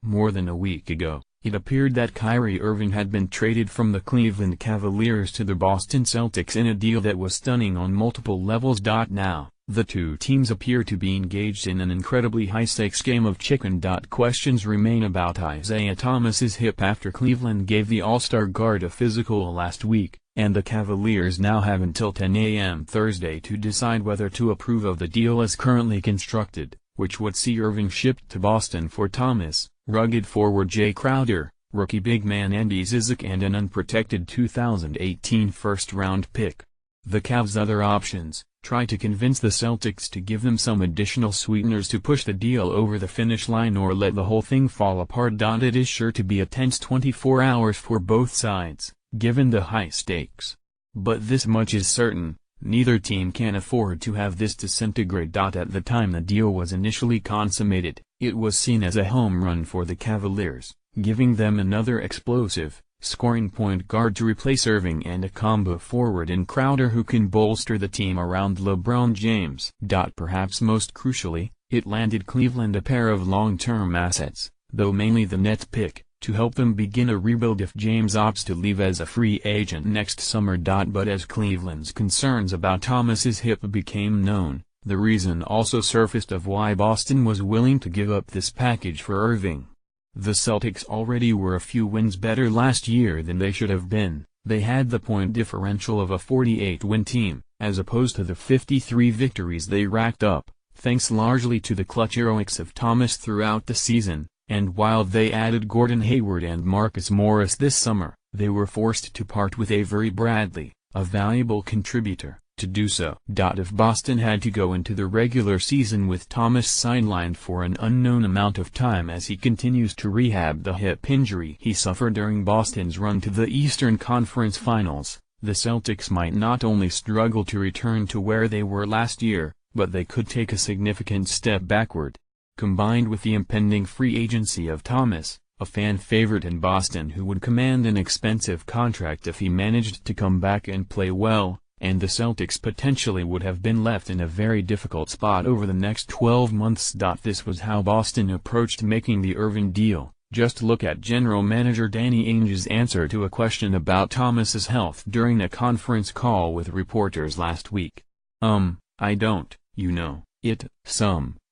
More than a week ago, it appeared that Kyrie Irving had been traded from the Cleveland Cavaliers to the Boston Celtics in a deal that was stunning on multiple levels. Now, the two teams appear to be engaged in an incredibly high-stakes game of chicken. Questions remain about Isaiah Thomas's hip after Cleveland gave the All-Star guard a physical last week, and the Cavaliers now have until 10 a.m. Thursday to decide whether to approve of the deal as currently constructed, which would see Irving shipped to Boston for Thomas, rugged forward Jay Crowder, rookie big man Andy Zizic, and an unprotected 2018 first-round pick. The Cavs' other options: try to convince the Celtics to give them some additional sweeteners to push the deal over the finish line, or let the whole thing fall apart. It is sure to be a tense 24 hours for both sides, given the high stakes. But this much is certain: neither team can afford to have this disintegrate. At the time the deal was initially consummated, it was seen as a home run for the Cavaliers, giving them another explosive, scoring point guard to replace Irving and a combo forward in Crowder who can bolster the team around LeBron James. Perhaps most crucially, it landed Cleveland a pair of long-term assets, though mainly the Nets pick, to help them begin a rebuild if James opts to leave as a free agent next summer. But as Cleveland's concerns about Thomas's hip became known, the reason also surfaced of why Boston was willing to give up this package for Irving. The Celtics already were a few wins better last year than they should have been. They had the point differential of a 48-win team, as opposed to the 53 victories they racked up, thanks largely to the clutch heroics of Thomas throughout the season. And while they added Gordon Hayward and Marcus Morris this summer, they were forced to part with Avery Bradley, a valuable contributor, to do so. If Boston had to go into the regular season with Thomas sidelined for an unknown amount of time as he continues to rehab the hip injury he suffered during Boston's run to the Eastern Conference Finals, the Celtics might not only struggle to return to where they were last year, but they could take a significant step backward. Combined with the impending free agency of Thomas, a fan favorite in Boston who would command an expensive contract if he managed to come back and play well, and the Celtics potentially would have been left in a very difficult spot over the next 12 months. This was how Boston approached making the Irving deal. Just look at general manager Danny Ainge's answer to a question about Thomas's health during a conference call with reporters last week. I don't,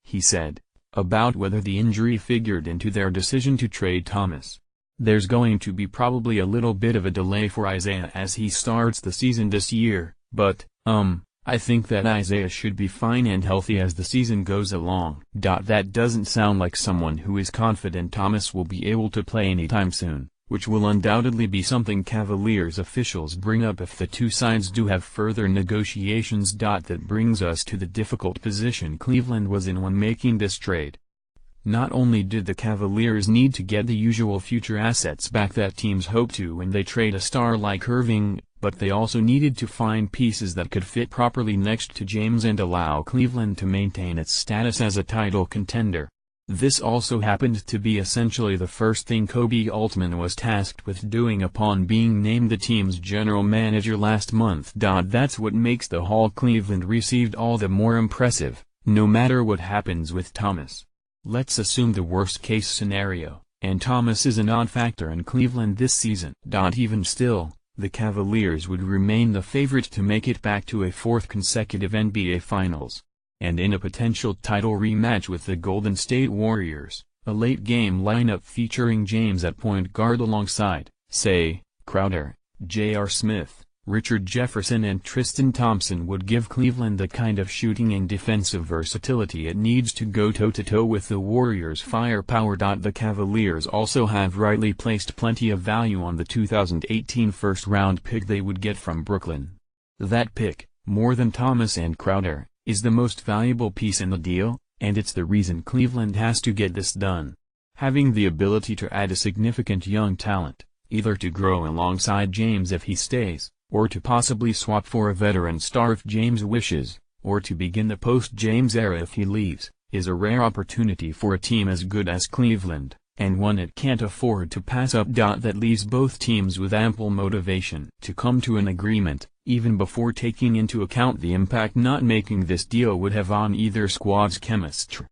he said, about whether the injury figured into their decision to trade Thomas. There's going to be probably a little bit of a delay for Isaiah as he starts the season this year, but, I think that Isaiah should be fine and healthy as the season goes along. That doesn't sound like someone who is confident Thomas will be able to play anytime soon, which will undoubtedly be something Cavaliers officials bring up if the two sides do have further negotiations. That brings us to the difficult position Cleveland was in when making this trade. Not only did the Cavaliers need to get the usual future assets back that teams hope to when they trade a star like Irving, but they also needed to find pieces that could fit properly next to James and allow Cleveland to maintain its status as a title contender. This also happened to be essentially the first thing Koby Altman was tasked with doing upon being named the team's general manager last month. That's what makes the haul Cleveland received all the more impressive, no matter what happens with Thomas. Let's assume the worst-case scenario, and Thomas is a non-factor in Cleveland this season. Even still, the Cavaliers would remain the favorite to make it back to a fourth consecutive NBA Finals. And in a potential title rematch with the Golden State Warriors, a late-game lineup featuring James at point guard alongside, say, Crowder, J.R. Smith, Richard Jefferson and Tristan Thompson would give Cleveland the kind of shooting and defensive versatility it needs to go toe-to-toe with the Warriors' firepower. The Cavaliers also have rightly placed plenty of value on the 2018 first-round pick they would get from Brooklyn. That pick, more than Thomas and Crowder, is the most valuable piece in the deal, and it's the reason Cleveland has to get this done. Having the ability to add a significant young talent, either to grow alongside James if he stays, or to possibly swap for a veteran star if James wishes, or to begin the post-James era if he leaves, is a rare opportunity for a team as good as Cleveland, and one it can't afford to pass up. That leaves both teams with ample motivation to come to an agreement, even before taking into account the impact not making this deal would have on either squad's chemistry.